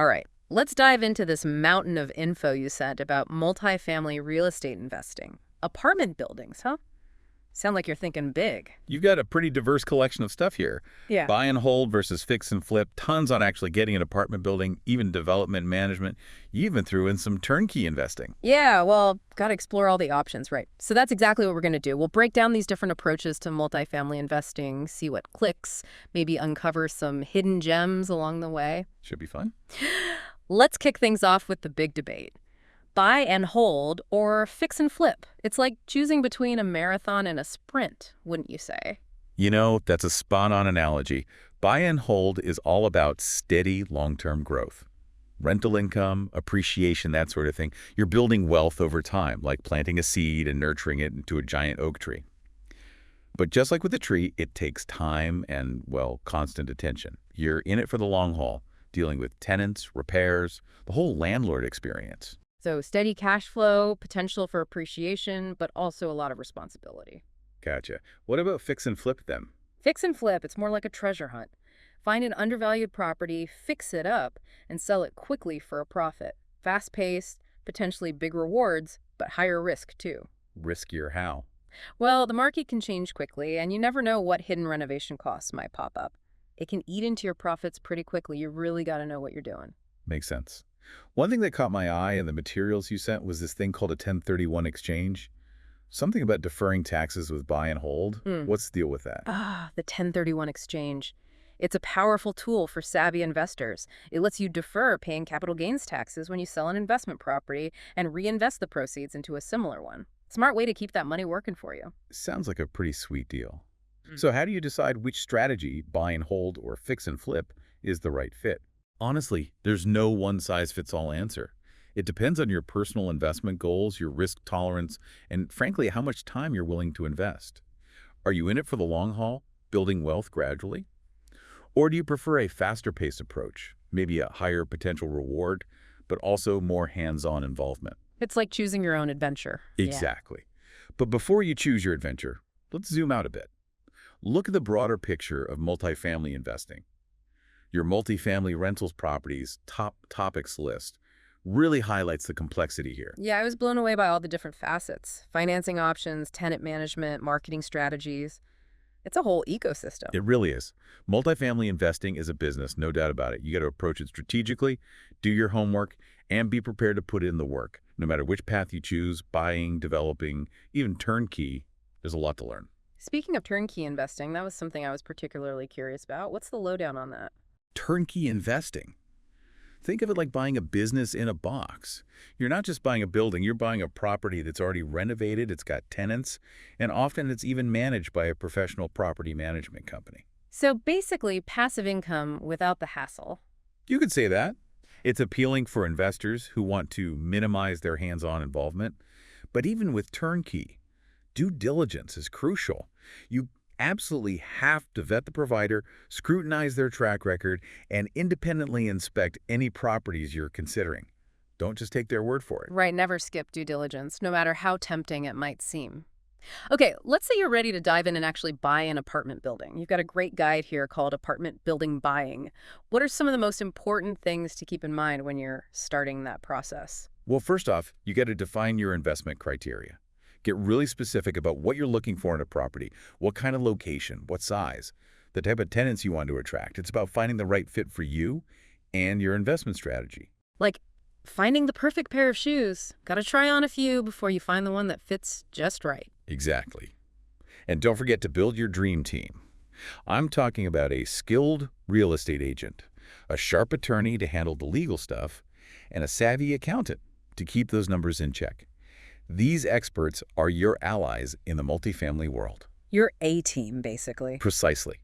All right, let's dive into this mountain of info you sent about multifamily real estate investing. Apartment buildings, huh? Sound like you're thinking big. You've got a pretty diverse collection of stuff here. Yeah. Buy and hold versus fix and flip, tons on actually getting an apartment building, even development management. You even threw in some turnkey investing. Yeah, well, got to explore all the options, right? So that's exactly what we're going to do. We'll break down these different approaches to multifamily investing, see what clicks, maybe uncover some hidden gems along the way. Should be fun. Let's kick things off with the big debate. Buy and hold or fix and flip. It's like choosing between a marathon and a sprint, wouldn't you say? You know, that's a spot-on analogy. Buy and hold is all about steady long-term growth. Rental income, appreciation, that sort of thing. You're building wealth over time, like planting a seed and nurturing it into a giant oak tree. But just like with a tree, it takes time and, well, constant attention. You're in it for the long haul, dealing with tenants, repairs, the whole landlord experience. So steady cash flow, potential for appreciation, but also a lot of responsibility. Gotcha. What about fix and flip then? Fix and flip, it's more like a treasure hunt. Find an undervalued property, fix it up, and sell it quickly for a profit. Fast-paced, potentially big rewards, but higher risk too. Riskier how? Well, the market can change quickly, and you never know what hidden renovation costs might pop up. It can eat into your profits pretty quickly. You really got to know what you're doing. Makes sense. One thing that caught my eye in the materials you sent was this thing called a 1031 exchange. Something about deferring taxes with buy and hold. What's the deal with that? The 1031 exchange. It's a powerful tool for savvy investors. It lets you defer paying capital gains taxes when you sell an investment property and reinvest the proceeds into a similar one. Smart way to keep that money working for you. Sounds like a pretty sweet deal. So how do you decide which strategy, buy and hold or fix and flip, is the right fit? Honestly, there's no one-size-fits-all answer. It depends on your personal investment goals, your risk tolerance, and frankly, how much time you're willing to invest. Are you in it for the long haul, building wealth gradually? Or do you prefer a faster-paced approach, maybe a higher potential reward, but also more hands-on involvement? It's like choosing your own adventure. Exactly. But before you choose your adventure, let's zoom out a bit. Look at the broader picture of multifamily investing. Your multifamily rentals properties top topics list really highlights the complexity here. Yeah, I was blown away by all the different facets. Financing options, tenant management, marketing strategies. It's a whole ecosystem. It really is. Multifamily investing is a business, no doubt about it. You got to approach it strategically, do your homework, and be prepared to put in the work. No matter which path you choose, buying, developing, even turnkey, there's a lot to learn. Speaking of turnkey investing, that was something I was particularly curious about. What's the lowdown on that? Turnkey investing. Think of it like buying a business in a box. You're not just buying a building, you're buying a property that's already renovated, it's got tenants, and often it's even managed by a professional property management company. So basically, passive income without the hassle. You could say that. It's appealing for investors who want to minimize their hands-on involvement. But even with turnkey, due diligence is crucial. You absolutely have to vet the provider, scrutinize their track record, and independently inspect any properties you're considering. Don't just take their word for it. Right, never skip due diligence, no matter how tempting it might seem. Okay, let's say you're ready to dive in and actually buy an apartment building. You've got a great guide here called Apartment Building Buying. What are some of the most important things to keep in mind when you're starting that process? Well, first off, you got to define your investment criteria. Get really specific about what you're looking for in a property, what kind of location, what size, the type of tenants you want to attract. It's about finding the right fit for you and your investment strategy. Like finding the perfect pair of shoes. Got to try on a few before you find the one that fits just right. Exactly. And don't forget to build your dream team. I'm talking about a skilled real estate agent, a sharp attorney to handle the legal stuff, and a savvy accountant to keep those numbers in check. These experts are your allies in the multifamily world. Your A-team, basically. Precisely.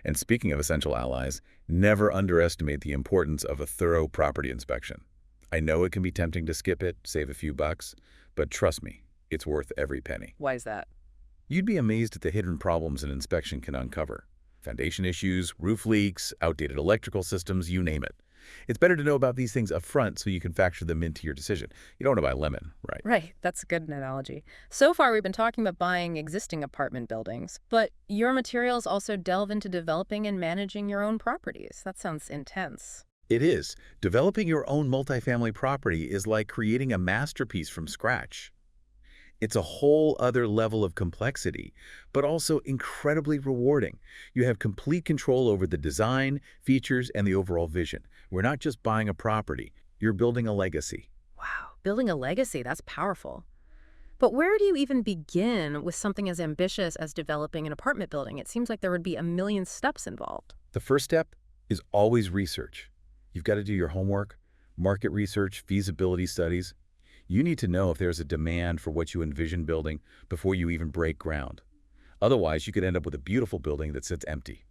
And speaking of essential allies, never underestimate the importance of a thorough property inspection. I know it can be tempting to skip it, save a few bucks, but trust me, it's worth every penny. Why is that? You'd be amazed at the hidden problems an inspection can uncover. Foundation issues, roof leaks, outdated electrical systems, you name it. It's better to know about these things up front so you can factor them into your decision. You don't want to buy lemon, right? Right, that's a good analogy. So far, we've been talking about buying existing apartment buildings, but your materials also delve into developing and managing your own properties. That sounds intense. It is. Developing your own multifamily property is like creating a masterpiece from scratch. It's a whole other level of complexity, but also incredibly rewarding. You have complete control over the design, features, and the overall vision. We're not just buying a property, you're building a legacy. Wow, building a legacy, that's powerful. But where do you even begin with something as ambitious as developing an apartment building? It seems like there would be a million steps involved. The first step is always research. You've got to do your homework, market research, feasibility studies. You need to know if there's a demand for what you envision building before you even break ground. Otherwise, you could end up with a beautiful building that sits empty,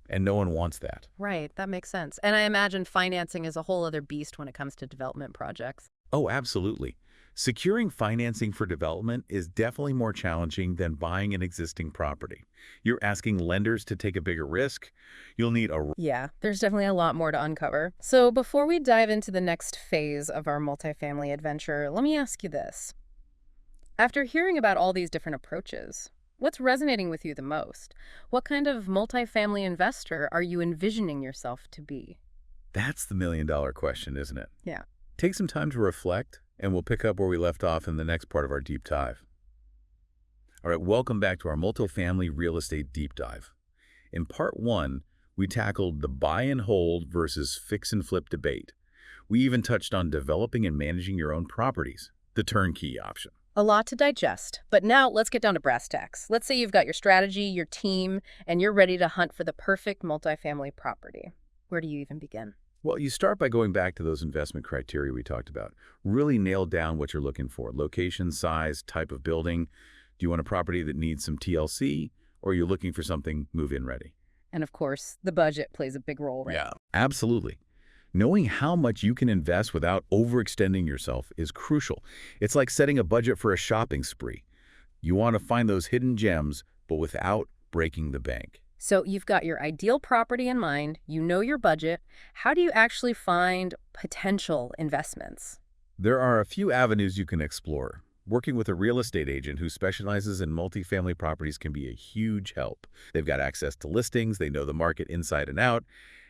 and no one wants that. Right, that makes sense. And I imagine financing is a whole other beast when it comes to development projects. Oh, absolutely. Securing financing for development is definitely more challenging than buying an existing property. You're asking lenders to take a bigger risk. You'll need a... Yeah, there's definitely a lot more to uncover. So before we dive into the next phase of our multifamily adventure, let me ask you this. After hearing about all these different approaches, what's resonating with you the most? What kind of multifamily investor are you envisioning yourself to be? That's the million-dollar question, isn't it? Yeah. Take some time to reflect, and we'll pick up where we left off in the next part of our deep dive. All right, welcome back to our multifamily real estate deep dive. In part one, we tackled the buy and hold versus fix and flip debate. We even touched on developing and managing your own properties, the turnkey option. A lot to digest, but now let's get down to brass tacks. Let's say you've got your strategy, your team, and you're ready to hunt for the perfect multifamily property. Where do you even begin? Well, you start by going back to those investment criteria we talked about. Really nail down what you're looking for. Location, size, type of building. Do you want a property that needs some TLC, or are you looking for something move-in ready? And of course, the budget plays a big role, right? Yeah, absolutely. Knowing how much you can invest without overextending yourself is crucial. It's like setting a budget for a shopping spree. You want to find those hidden gems, but without breaking the bank. So you've got your ideal property in mind, you know your budget. How do you actually find potential investments? There are a few avenues you can explore. Working with a real estate agent who specializes in multifamily properties can be a huge help. They've got access to listings, they know the market inside and out,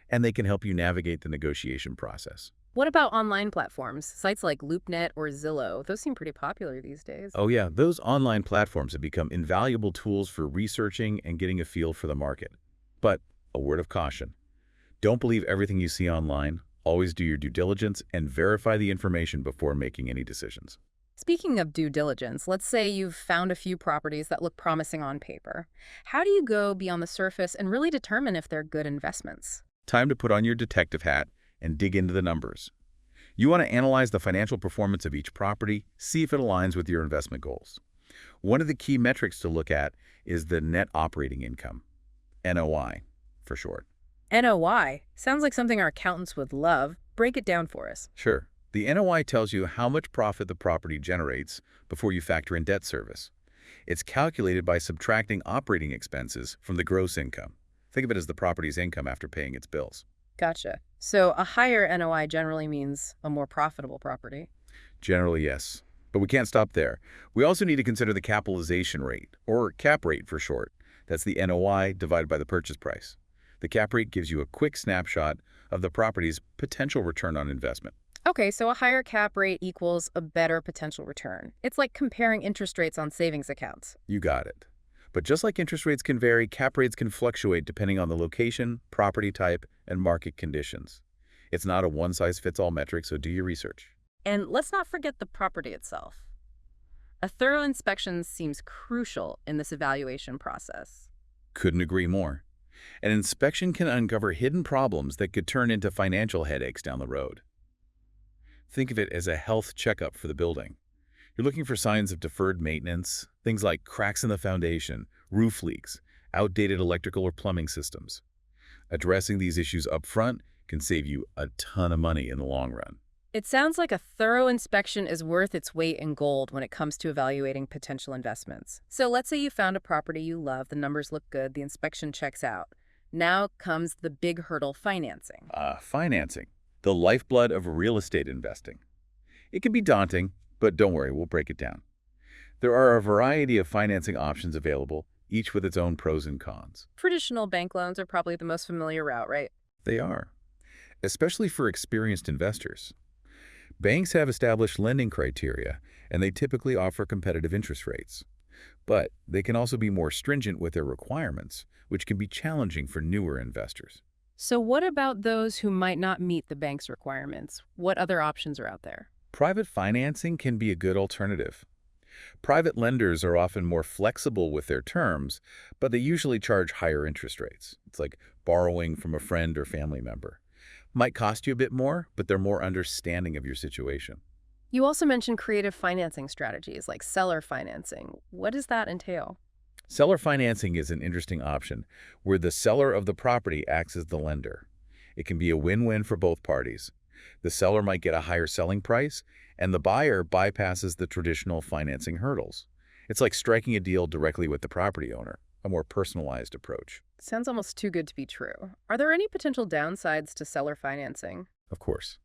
and they can help you navigate the negotiation process. What about online platforms? Sites like LoopNet or Zillow, those seem pretty popular these days. Oh yeah, those online platforms have become invaluable tools for researching and getting a feel for the market. But a word of caution. Don't believe everything you see online. Always do your due diligence and verify the information before making any decisions. Speaking of due diligence, let's say you've found a few properties that look promising on paper. How do you go beyond the surface and really determine if they're good investments? Time to put on your detective hat and dig into the numbers. You want to analyze the financial performance of each property, see if it aligns with your investment goals. One of the key metrics to look at is the net operating income, NOI for short. NOI. Sounds like something our accountants would love. Break it down for us. Sure. The NOI tells you how much profit the property generates before you factor in debt service. It's calculated by subtracting operating expenses from the gross income. Think of it as the property's income after paying its bills. Gotcha. So a higher NOI generally means a more profitable property. Generally, yes. But we can't stop there. We also need to consider the capitalization rate, or cap rate for short. That's the NOI divided by the purchase price. The cap rate gives you a quick snapshot of the property's potential return on investment. Okay, so a higher cap rate equals a better potential return. It's like comparing interest rates on savings accounts. You got it. But just like interest rates can vary, cap rates can fluctuate depending on the location, property type, and market conditions. It's not a one-size-fits-all metric, so do your research. And let's not forget the property itself. A thorough inspection seems crucial in this evaluation process. Couldn't agree more. An inspection can uncover hidden problems that could turn into financial headaches down the road. Think of it as a health checkup for the building. You're looking for signs of deferred maintenance, things like cracks in the foundation, roof leaks, outdated electrical or plumbing systems. Addressing these issues up front can save you a ton of money in the long run. It sounds like a thorough inspection is worth its weight in gold when it comes to evaluating potential investments. So let's say you found a property you love, the numbers look good, the inspection checks out. Now comes the big hurdle, financing. Financing, the lifeblood of real estate investing. It can be daunting, but don't worry, we'll break it down. There are a variety of financing options available, each with its own pros and cons. Traditional bank loans are probably the most familiar route, right? They are. especially for experienced investors. Banks have established lending criteria, and they typically offer competitive interest rates. But they can also be more stringent with their requirements, which can be challenging for newer investors. So what about those who might not meet the bank's requirements? What other options are out there? Private financing can be a good alternative. Private lenders are often more flexible with their terms, but they usually charge higher interest rates. It's like borrowing from a friend or family member. Might cost you a bit more, but they're more understanding of your situation. You also mentioned creative financing strategies like seller financing. What does that entail? Seller financing is an interesting option where the seller of the property acts as the lender. It can be a win-win for both parties. The seller might get a higher selling price, and the buyer bypasses the traditional financing hurdles. It's like striking a deal directly with the property owner, a more personalized approach. Sounds almost too good to be true. Are there any potential downsides to seller financing? Of course.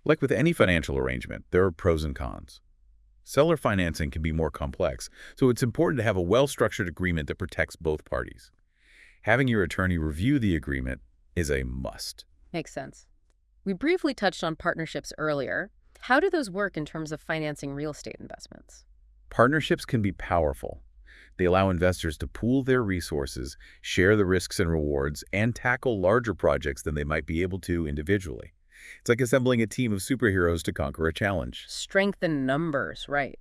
Like with any financial arrangement, there are pros and cons. Seller financing can be more complex, so it's important to have a well-structured agreement that protects both parties. Having your attorney review the agreement is a must. Makes sense. We briefly touched on partnerships earlier. How do those work in terms of financing real estate investments? Partnerships can be powerful. They allow investors to pool their resources, share the risks and rewards, and tackle larger projects than they might be able to individually. It's like assembling a team of superheroes to conquer a challenge. Strength in numbers, right.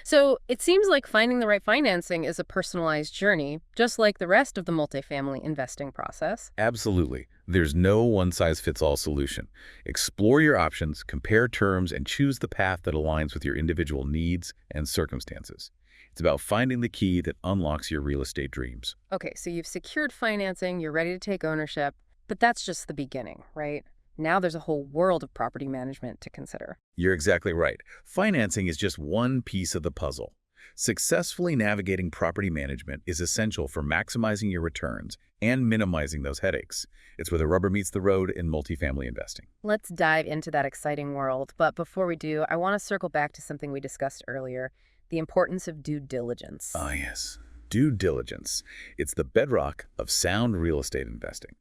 So it seems like finding the right financing is a personalized journey, just like the rest of the multifamily investing process. Absolutely. There's no one-size-fits-all solution. Explore your options, compare terms, and choose the path that aligns with your individual needs and circumstances. It's about finding the key that unlocks your real estate dreams. Okay, so you've secured financing, you're ready to take ownership, but that's just the beginning, right? Now there's a whole world of property management to consider. You're exactly right. Financing is just one piece of the puzzle. Successfully navigating property management is essential for maximizing your returns and minimizing those headaches. It's where the rubber meets the road in multifamily investing. Let's dive into that exciting world, but before we do, I want to circle back to something we discussed earlier, the importance of due diligence. Ah, yes. Due diligence. It's the bedrock of sound real estate investing.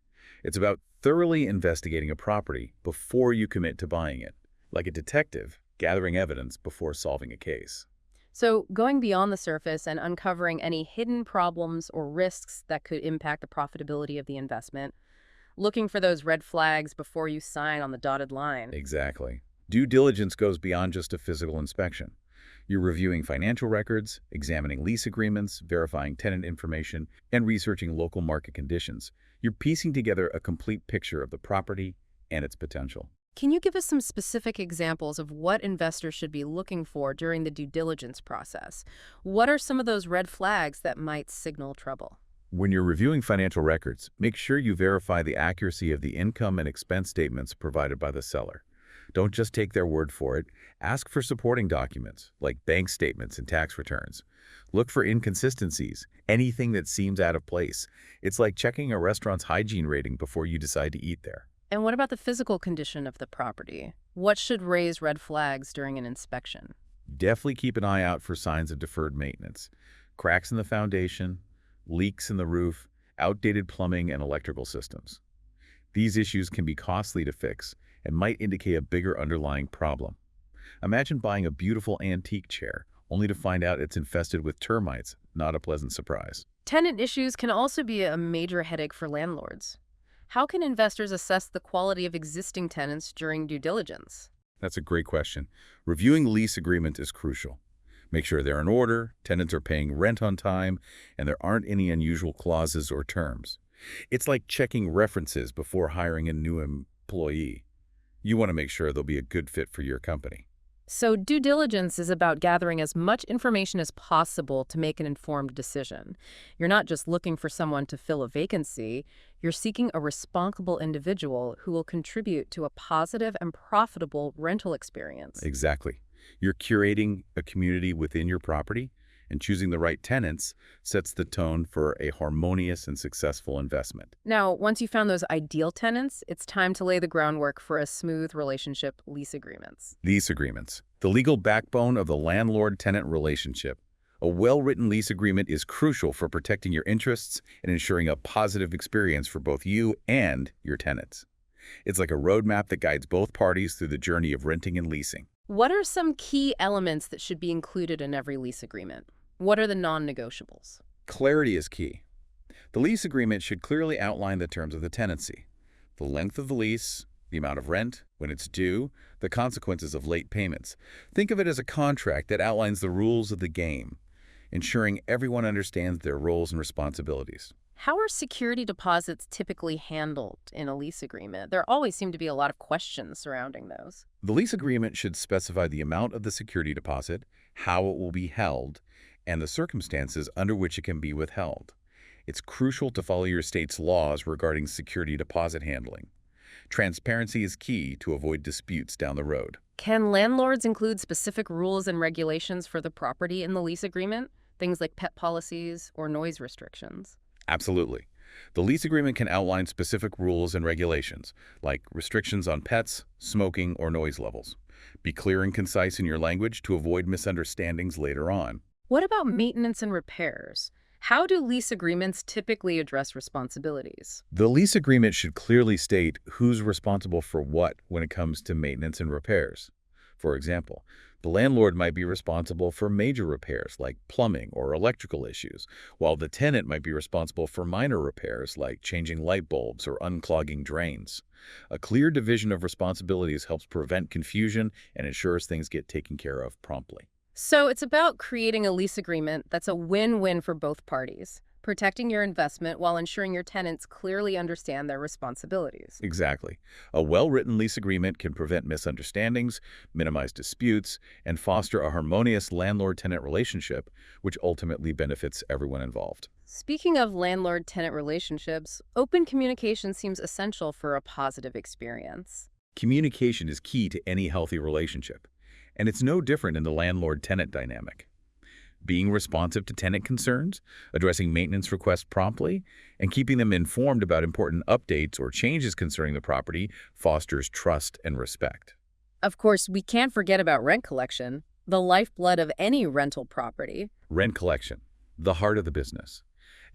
It's about thoroughly investigating a property before you commit to buying it, like a detective gathering evidence before solving a case. So going beyond the surface and uncovering any hidden problems or risks that could impact the profitability of the investment, looking for those red flags before you sign on the dotted line. Exactly. Due diligence goes beyond just a physical inspection. You're reviewing financial records, examining lease agreements, verifying tenant information, and researching local market conditions. You're piecing together a complete picture of the property and its potential. Can you give us some specific examples of what investors should be looking for during the due diligence process? What are some of those red flags that might signal trouble? When you're reviewing financial records, make sure you verify the accuracy of the income and expense statements provided by the seller. Don't just take their word for it. Ask for supporting documents, like bank statements and tax returns. Look for inconsistencies, anything that seems out of place. It's like checking a restaurant's hygiene rating before you decide to eat there. And what about the physical condition of the property? What should raise red flags during an inspection? Definitely keep an eye out for signs of deferred maintenance. Cracks in the foundation, leaks in the roof, outdated plumbing and electrical systems. These issues can be costly to fix and might indicate a bigger underlying problem. Imagine buying a beautiful antique chair only to find out it's infested with termites, not a pleasant surprise. Tenant issues can also be a major headache for landlords. How can investors assess the quality of existing tenants during due diligence? That's a great question. Reviewing the lease agreement is crucial. Make sure they're in order, tenants are paying rent on time, and there aren't any unusual clauses or terms. It's like checking references before hiring a new employee. You want to make sure they'll be a good fit for your company. So due diligence is about gathering as much information as possible to make an informed decision. You're not just looking for someone to fill a vacancy, you're seeking a responsible individual who will contribute to a positive and profitable rental experience. Exactly. You're curating a community within your property, and choosing the right tenants sets the tone for a harmonious and successful investment. Now, once you found those ideal tenants, it's time to lay the groundwork for a smooth relationship lease agreements. Lease agreements, the legal backbone of the landlord-tenant relationship. A well-written lease agreement is crucial for protecting your interests and ensuring a positive experience for both you and your tenants. It's like a roadmap that guides both parties through the journey of renting and leasing. What are some key elements that should be included in every lease agreement? What are the non-negotiables? Clarity is key. The lease agreement should clearly outline the terms of the tenancy, the length of the lease, the amount of rent, when it's due, the consequences of late payments. Think of it as a contract that outlines the rules of the game, ensuring everyone understands their roles and responsibilities. How are security deposits typically handled in a lease agreement? There always seem to be a lot of questions surrounding those. The lease agreement should specify the amount of the security deposit, how it will be held, and the circumstances under which it can be withheld. It's crucial to follow your state's laws regarding security deposit handling. Transparency is key to avoid disputes down the road. Can landlords include specific rules and regulations for the property in the lease agreement? Things like pet policies or noise restrictions? Absolutely. The lease agreement can outline specific rules and regulations, like restrictions on pets, smoking, or noise levels. Be clear and concise in your language to avoid misunderstandings later on. What about maintenance and repairs? How do lease agreements typically address responsibilities? The lease agreement should clearly state who's responsible for what when it comes to maintenance and repairs. For example, the landlord might be responsible for major repairs like plumbing or electrical issues, while the tenant might be responsible for minor repairs like changing light bulbs or unclogging drains. A clear division of responsibilities helps prevent confusion and ensures things get taken care of promptly. So it's about creating a lease agreement that's a win-win for both parties, protecting your investment while ensuring your tenants clearly understand their responsibilities. Exactly. A well-written lease agreement can prevent misunderstandings, minimize disputes, and foster a harmonious landlord-tenant relationship, which ultimately benefits everyone involved. Speaking of landlord-tenant relationships, open communication seems essential for a positive experience. Communication is key to any healthy relationship, and it's no different in the landlord-tenant dynamic. Being responsive to tenant concerns, addressing maintenance requests promptly, and keeping them informed about important updates or changes concerning the property fosters trust and respect. Of course, we can't forget about rent collection, the lifeblood of any rental property. Rent collection, the heart of the business.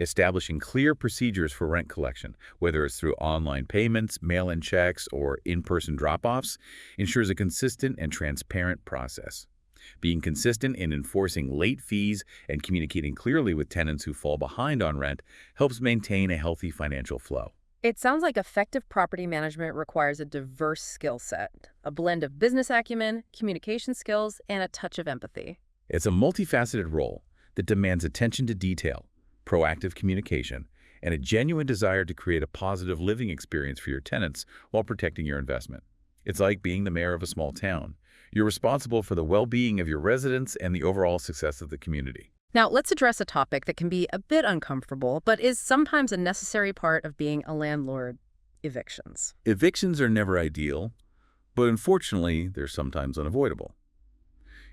Establishing clear procedures for rent collection, whether it's through online payments, mail-in checks, or in-person drop-offs, ensures a consistent and transparent process. Being consistent in enforcing late fees and communicating clearly with tenants who fall behind on rent helps maintain a healthy financial flow. It sounds like effective property management requires a diverse skill set, a blend of business acumen, communication skills, and a touch of empathy. It's a multifaceted role that demands attention to detail, proactive communication, and a genuine desire to create a positive living experience for your tenants while protecting your investment. It's like being the mayor of a small town. You're responsible for the well-being of your residents and the overall success of the community. Now, let's address a topic that can be a bit uncomfortable, but is sometimes a necessary part of being a landlord: evictions. Evictions are never ideal, but unfortunately, they're sometimes unavoidable.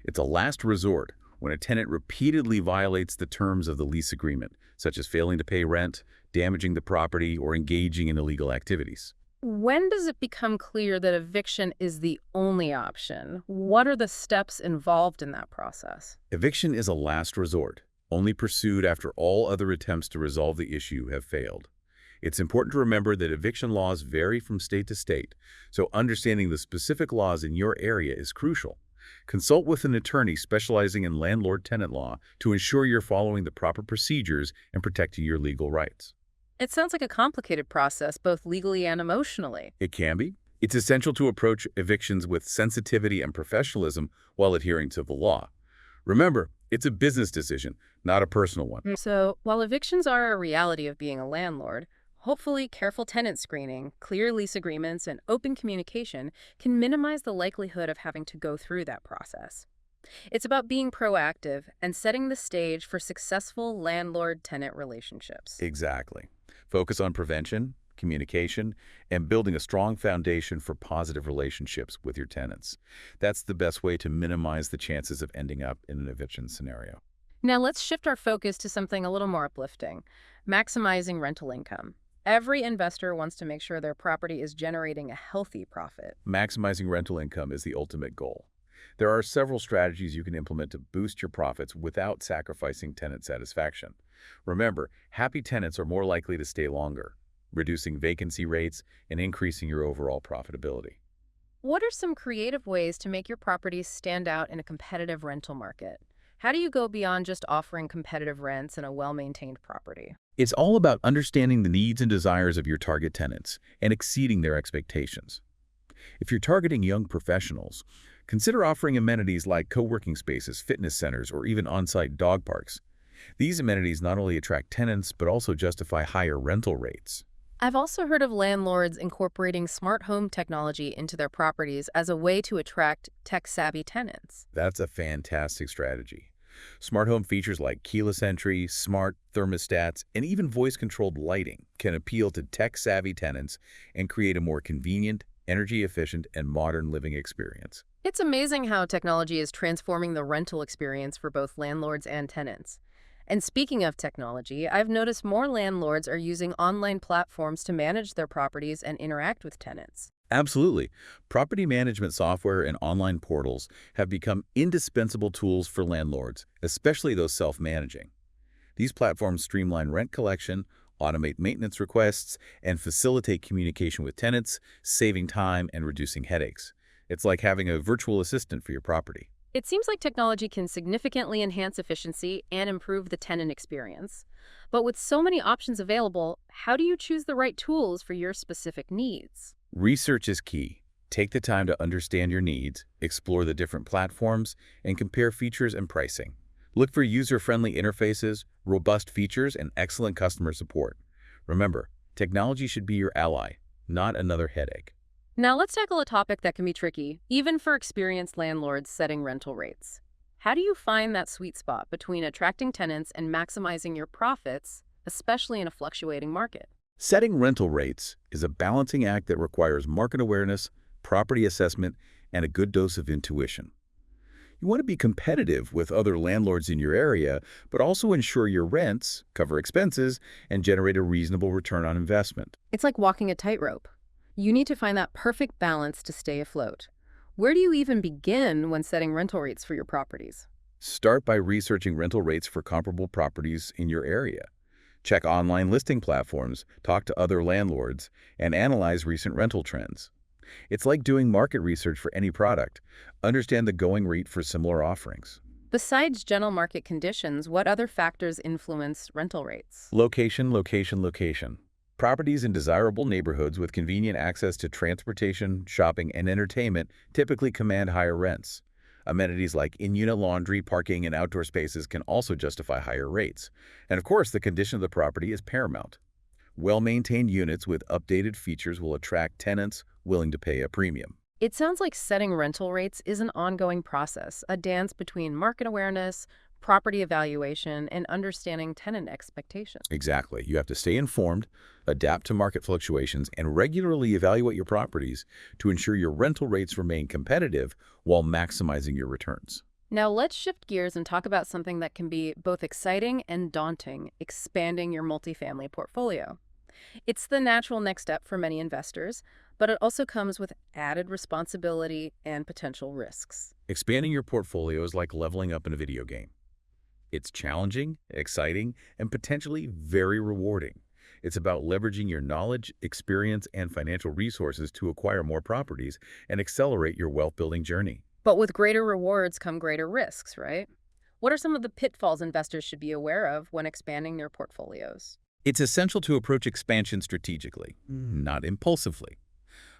It's a last resort when a tenant repeatedly violates the terms of the lease agreement, such as failing to pay rent, damaging the property, or engaging in illegal activities. When does it become clear that eviction is the only option? What are the steps involved in that process? Eviction is a last resort, only pursued after all other attempts to resolve the issue have failed. It's important to remember that eviction laws vary from state to state, so understanding the specific laws in your area is crucial. Consult with an attorney specializing in landlord-tenant law to ensure you're following the proper procedures and protecting your legal rights. It sounds like a complicated process, both legally and emotionally. It can be. It's essential to approach evictions with sensitivity and professionalism while adhering to the law. Remember, it's a business decision, not a personal one. So, while evictions are a reality of being a landlord, hopefully careful tenant screening, clear lease agreements, and open communication can minimize the likelihood of having to go through that process. It's about being proactive and setting the stage for successful landlord-tenant relationships. Exactly. Focus on prevention, communication, and building a strong foundation for positive relationships with your tenants. That's the best way to minimize the chances of ending up in an eviction scenario. Now let's shift our focus to something a little more uplifting: maximizing rental income. Every investor wants to make sure their property is generating a healthy profit. Maximizing rental income is the ultimate goal. There are several strategies you can implement to boost your profits without sacrificing tenant satisfaction. Remember, happy tenants are more likely to stay longer. reducing vacancy rates, and increasing your overall profitability. What are some creative ways to make your properties stand out in a competitive rental market? How do you go beyond just offering competitive rents in a well-maintained property? It's all about understanding the needs and desires of your target tenants and exceeding their expectations. If you're targeting young professionals, consider offering amenities like co-working spaces, fitness centers, or even on-site dog parks. These amenities not only attract tenants but also justify higher rental rates. I've also heard of landlords incorporating smart home technology into their properties as a way to attract tech-savvy tenants. That's a fantastic strategy. Smart home features like keyless entry, smart thermostats, and even voice-controlled lighting can appeal to tech-savvy tenants and create a more convenient, energy-efficient, and modern living experience. It's amazing how technology is transforming the rental experience for both landlords and tenants. And speaking of technology, I've noticed more landlords are using online platforms to manage their properties and interact with tenants. Absolutely. Property management software and online portals have become indispensable tools for landlords, especially those self-managing. These platforms streamline rent collection, automate maintenance requests, and facilitate communication with tenants, saving time and reducing headaches. It's like having a virtual assistant for your property. It seems like technology can significantly enhance efficiency and improve the tenant experience. But with so many options available, how do you choose the right tools for your specific needs? Research is key. Take the time to understand your needs, explore the different platforms, and compare features and pricing. Look for user-friendly interfaces, robust features, and excellent customer support. Remember, technology should be your ally, not another headache. Now let's tackle a topic that can be tricky, even for experienced landlords setting rental rates. How do you find that sweet spot between attracting tenants and maximizing your profits, especially in a fluctuating market? Setting rental rates is a balancing act that requires market awareness, property assessment, and a good dose of intuition. You want to be competitive with other landlords in your area, but also ensure your rents cover expenses and generate a reasonable return on investment. It's like walking a tightrope. You need to find that perfect balance to stay afloat. Where do you even begin when setting rental rates for your properties? Start by researching rental rates for comparable properties in your area. Check online listing platforms, talk to other landlords, and analyze recent rental trends. It's like doing market research for any product. Understand the going rate for similar offerings. Besides general market conditions, what other factors influence rental rates? Location, location, location. Properties in desirable neighborhoods with convenient access to transportation, shopping, and entertainment typically command higher rents. Amenities like in-unit laundry, parking, and outdoor spaces can also justify higher rates. And of course, the condition of the property is paramount. Well-maintained units with updated features will attract tenants willing to pay a premium. It sounds like setting rental rates is an ongoing process, a dance between market awareness, property evaluation, and understanding tenant expectations. Exactly. You have to stay informed, adapt to market fluctuations, and regularly evaluate your properties to ensure your rental rates remain competitive while maximizing your returns. Now let's shift gears and talk about something that can be both exciting and daunting, expanding your multifamily portfolio. It's the natural next step for many investors, but it also comes with added responsibility and potential risks. Expanding your portfolio is like leveling up in a video game. It's challenging, exciting, and potentially very rewarding. It's about leveraging your knowledge, experience, and financial resources to acquire more properties and accelerate your wealth-building journey. But with greater rewards come greater risks, right? What are some of the pitfalls investors should be aware of when expanding their portfolios? It's essential to approach expansion strategically, not impulsively.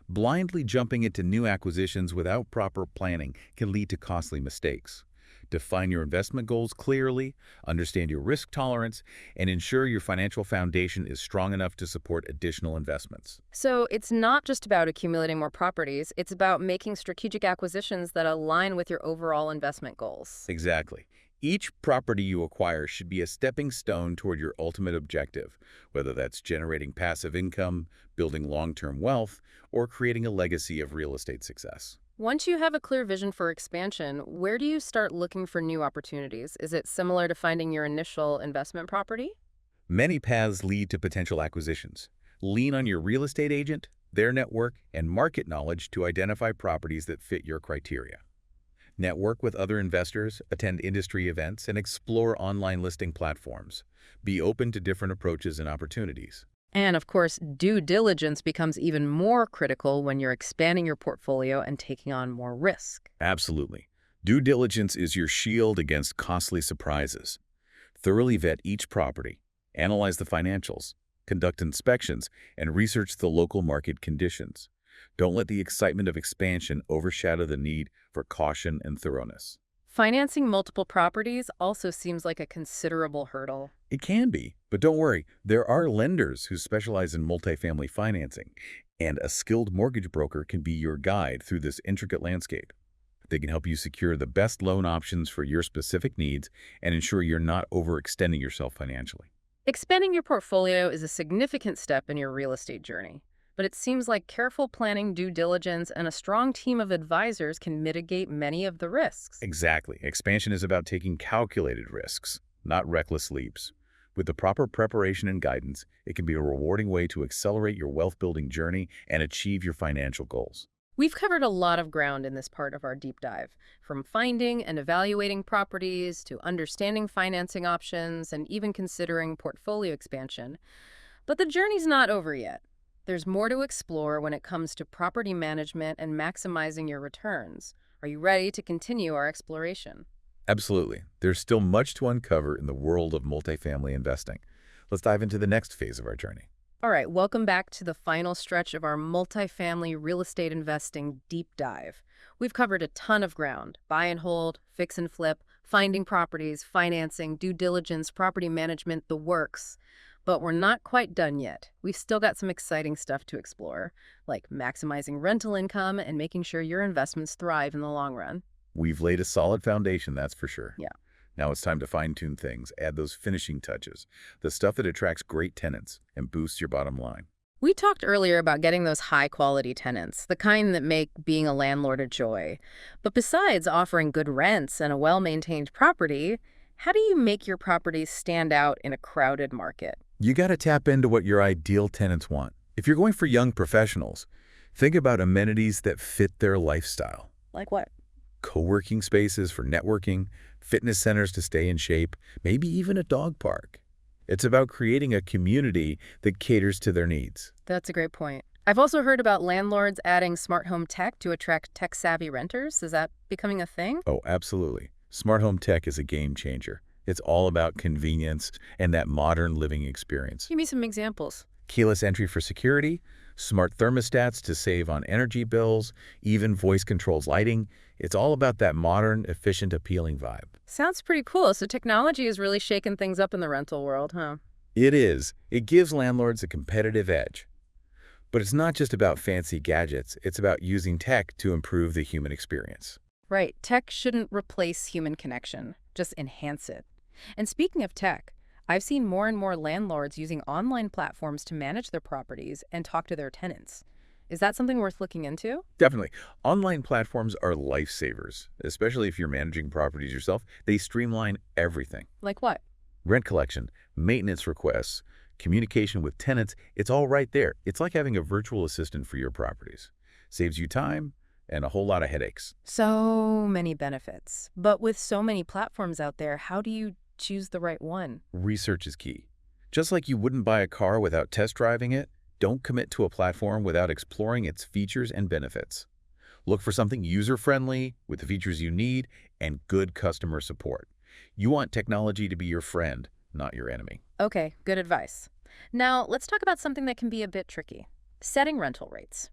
Blindly jumping into new acquisitions without proper planning can lead to costly mistakes. Define your investment goals clearly, understand your risk tolerance, and ensure your financial foundation is strong enough to support additional investments. So it's not just about accumulating more properties, it's about making strategic acquisitions that align with your overall investment goals. Exactly. Each property you acquire should be a stepping stone toward your ultimate objective, whether that's generating passive income, building long-term wealth, or creating a legacy of real estate success. Once you have a clear vision for expansion, where do you start looking for new opportunities? Is it similar to finding your initial investment property? Many paths lead to potential acquisitions. Lean on your real estate agent, their network, and market knowledge to identify properties that fit your criteria. Network with other investors, attend industry events, and explore online listing platforms. Be open to different approaches and opportunities. And of course, due diligence becomes even more critical when you're expanding your portfolio and taking on more risk. Absolutely. Due diligence is your shield against costly surprises. Thoroughly vet each property, analyze the financials, conduct inspections, and research the local market conditions. Don't let the excitement of expansion overshadow the need for caution and thoroughness. Financing multiple properties also seems like a considerable hurdle. It can be, but don't worry, there are lenders who specialize in multifamily financing, and a skilled mortgage broker can be your guide through this intricate landscape. They can help you secure the best loan options for your specific needs and ensure you're not overextending yourself financially. Expanding your portfolio is a significant step in your real estate journey, but it seems like careful planning, due diligence, and a strong team of advisors can mitigate many of the risks. Exactly. Expansion is about taking calculated risks, not reckless leaps. With the proper preparation and guidance, it can be a rewarding way to accelerate your wealth-building journey and achieve your financial goals. We've covered a lot of ground in this part of our deep dive, from finding and evaluating properties to understanding financing options and even considering portfolio expansion. But the journey's not over yet. There's more to explore when it comes to property management and maximizing your returns. Are you ready to continue our exploration? Absolutely. There's still much to uncover in the world of multifamily investing. Let's dive into the next phase of our journey. All right, welcome back to the final stretch of our multifamily real estate investing deep dive. We've covered a ton of ground: buy and hold, fix and flip, finding properties, financing, due diligence, property management, the works. But we're not quite done yet. We've still got some exciting stuff to explore, like maximizing rental income and making sure your investments thrive in the long run. We've laid a solid foundation, that's for sure. Yeah. Now it's time to fine-tune things, add those finishing touches, the stuff that attracts great tenants and boosts your bottom line. We talked earlier about getting those high-quality tenants, the kind that make being a landlord a joy. But besides offering good rents and a well-maintained property, how do you make your properties stand out in a crowded market? You got to tap into what your ideal tenants want. If you're going for young professionals, think about amenities that fit their lifestyle. Like what? Co-working spaces for networking, fitness centers to stay in shape, maybe even a dog park. It's about creating a community that caters to their needs. That's a great point. I've also heard about landlords adding smart home tech to attract tech-savvy renters. Is that becoming a thing? Oh, absolutely. Smart home tech is a game changer. It's all about convenience and that modern living experience. Give me some examples. Keyless entry for security, smart thermostats to save on energy bills, even voice controls lighting. It's all about that modern, efficient, appealing vibe. Sounds pretty cool. So technology has really shaken things up in the rental world, huh? It is. It gives landlords a competitive edge. But it's not just about fancy gadgets. It's about using tech to improve the human experience. Right. Tech shouldn't replace human connection, just enhance it. And speaking of tech, I've seen more and more landlords using online platforms to manage their properties and talk to their tenants. Is that something worth looking into? Definitely. Online platforms are lifesavers, especially if you're managing properties yourself. They streamline everything. Like what? Rent collection, maintenance requests, communication with tenants, it's all right there. It's like having a virtual assistant for your properties. Saves you time and a whole lot of headaches. So many benefits. But with so many platforms out there, how do you choose the right one? Research is key. Just like you wouldn't buy a car without test driving it, don't commit to a platform without exploring its features and benefits. Look for something user-friendly, with the features you need, and good customer support. You want technology to be your friend, not your enemy. Okay, good advice. Now, let's talk about something that can be a bit tricky: setting rental rates.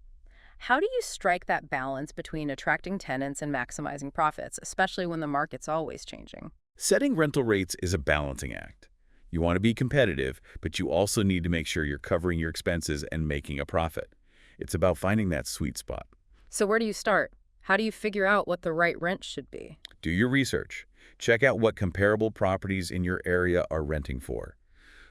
How do you strike that balance between attracting tenants and maximizing profits, especially when the market's always changing? Setting rental rates is a balancing act. You want to be competitive, but you also need to make sure you're covering your expenses and making a profit. It's about finding that sweet spot. So where do you start? How do you figure out what the right rent should be? Do your research. Check out what comparable properties in your area are renting for.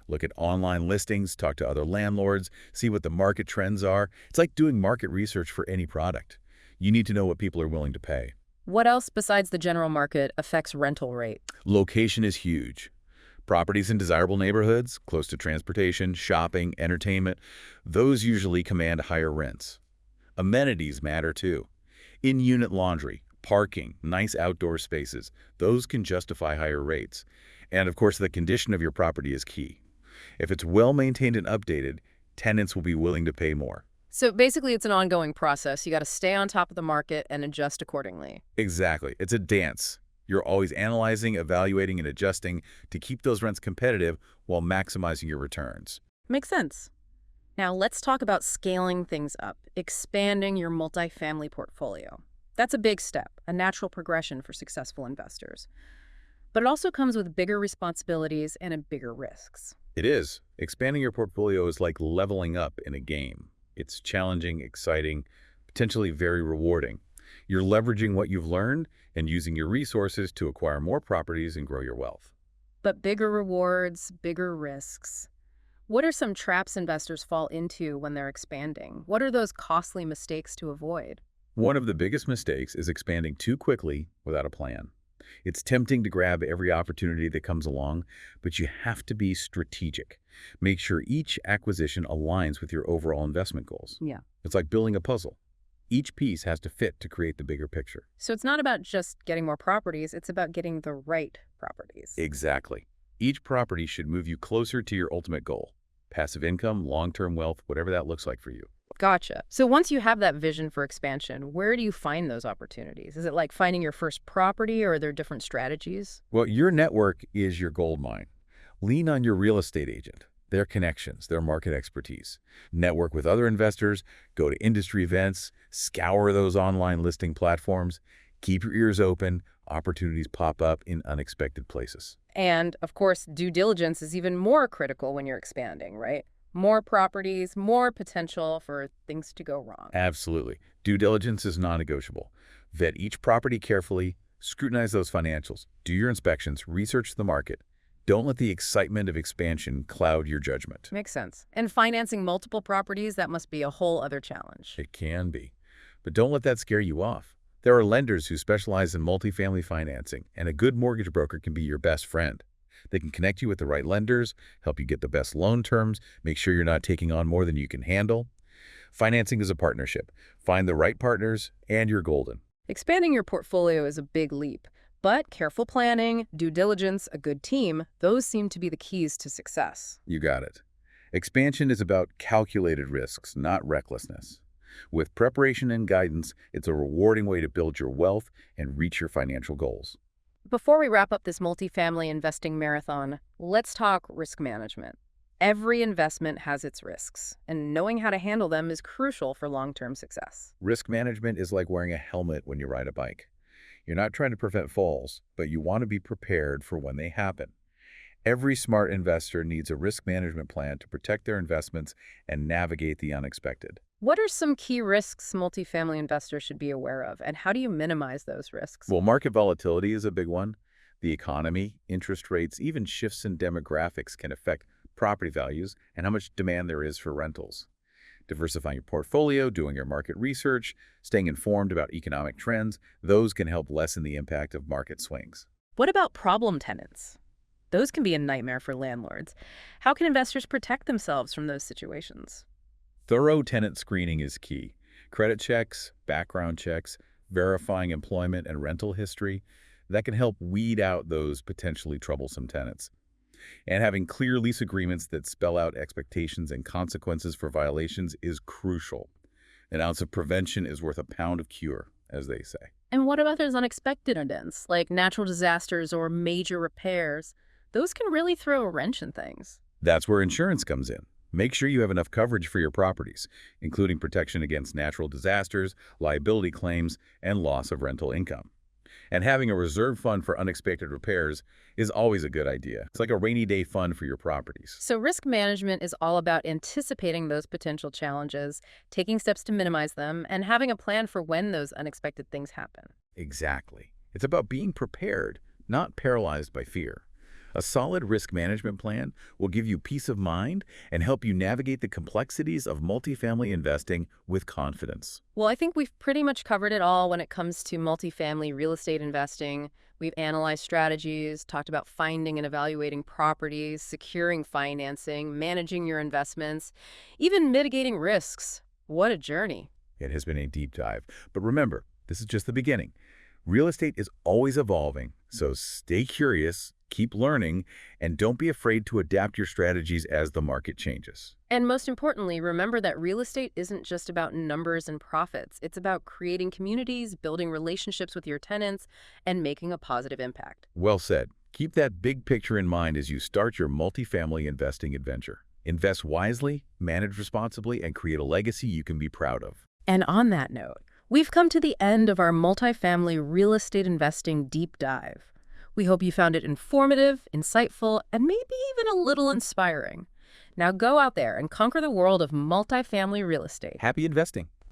Look at online listings, talk to other landlords, see what the market trends are. It's like doing market research for any product. You need to know what people are willing to pay. What else besides the general market affects rental rate? Location is huge. Properties in desirable neighborhoods, close to transportation, shopping, entertainment, those usually command higher rents. Amenities matter too. In-unit laundry, parking, nice outdoor spaces, those can justify higher rates. And of course, the condition of your property is key. If it's well maintained and updated, tenants will be willing to pay more. So basically, it's an ongoing process. You got to stay on top of the market and adjust accordingly. Exactly. It's a dance. You're always analyzing, evaluating, and adjusting to keep those rents competitive while maximizing your returns. Makes sense. Now, let's talk about scaling things up, expanding your multifamily portfolio. That's a big step, a natural progression for successful investors. But it also comes with bigger responsibilities and bigger risks. It is. Expanding your portfolio is like leveling up in a game. It's challenging, exciting, potentially very rewarding. You're leveraging what you've learned and using your resources to acquire more properties and grow your wealth. But bigger rewards, bigger risks. What are some traps investors fall into when they're expanding? What are those costly mistakes to avoid? One of the biggest mistakes is expanding too quickly without a plan. It's tempting to grab every opportunity that comes along, but you have to be strategic. Make sure each acquisition aligns with your overall investment goals. Yeah. It's like building a puzzle. Each piece has to fit to create the bigger picture. So it's not about just getting more properties, it's about getting the right properties. Exactly. Each property should move you closer to your ultimate goal. Passive income, long-term wealth, whatever that looks like for you. Gotcha. So once you have that vision for expansion, where do you find those opportunities? Is it like finding your first property, or are there different strategies? Well, your network is your gold mine. Lean on your real estate agent, their connections, their market expertise. Network with other investors, go to industry events, scour those online listing platforms. Keep your ears open. Opportunities pop up in unexpected places. And, of course, due diligence is even more critical when you're expanding, right? More properties, more potential for things to go wrong. Absolutely. Due diligence is non-negotiable. Vet each property carefully, scrutinize those financials, do your inspections, research the market. Don't let the excitement of expansion cloud your judgment. Makes sense. And financing multiple properties, that must be a whole other challenge. It can be. But don't let that scare you off. There are lenders who specialize in multifamily financing, and a good mortgage broker can be your best friend. They can connect you with the right lenders, help you get the best loan terms, make sure you're not taking on more than you can handle. Financing is a partnership. Find the right partners, and you're golden. Expanding your portfolio is a big leap, but careful planning, due diligence, a good team, those seem to be the keys to success. You got it. Expansion is about calculated risks, not recklessness. With preparation and guidance, it's a rewarding way to build your wealth and reach your financial goals. Before we wrap up this multifamily investing marathon, let's talk risk management. Every investment has its risks, and knowing how to handle them is crucial for long-term success. Risk management is like wearing a helmet when you ride a bike. You're not trying to prevent falls, but you want to be prepared for when they happen. Every smart investor needs a risk management plan to protect their investments and navigate the unexpected. What are some key risks multifamily investors should be aware of, and how do you minimize those risks? Well, market volatility is a big one. The economy, interest rates, even shifts in demographics can affect property values and how much demand there is for rentals. Diversifying your portfolio, doing your market research, staying informed about economic trends, those can help lessen the impact of market swings. What about problem tenants? Those can be a nightmare for landlords. How can investors protect themselves from those situations? Thorough tenant screening is key. Credit checks, background checks, verifying employment and rental history, that can help weed out those potentially troublesome tenants. And having clear lease agreements that spell out expectations and consequences for violations is crucial. An ounce of prevention is worth a pound of cure, as they say. And what about those unexpected events, like natural disasters or major repairs? Those can really throw a wrench in things. That's where insurance comes in. Make sure you have enough coverage for your properties, including protection against natural disasters, liability claims, and loss of rental income. And having a reserve fund for unexpected repairs is always a good idea. It's like a rainy day fund for your properties. So risk management is all about anticipating those potential challenges, taking steps to minimize them, and having a plan for when those unexpected things happen. Exactly. It's about being prepared, not paralyzed by fear. A solid risk management plan will give you peace of mind and help you navigate the complexities of multifamily investing with confidence. Well, I think we've pretty much covered it all when it comes to multifamily real estate investing. We've analyzed strategies, talked about finding and evaluating properties, securing financing, managing your investments, even mitigating risks. What a journey. It has been a deep dive. But remember, this is just the beginning. Real estate is always evolving, so stay curious, keep learning, and don't be afraid to adapt your strategies as the market changes. And most importantly, remember that real estate isn't just about numbers and profits. It's about creating communities, building relationships with your tenants, and making a positive impact. Well said. Keep that big picture in mind as you start your multifamily investing adventure. Invest wisely, manage responsibly, and create a legacy you can be proud of. And on that note, we've come to the end of our multifamily real estate investing deep dive. We hope you found it informative, insightful, and maybe even a little inspiring. Now go out there and conquer the world of multifamily real estate. Happy investing!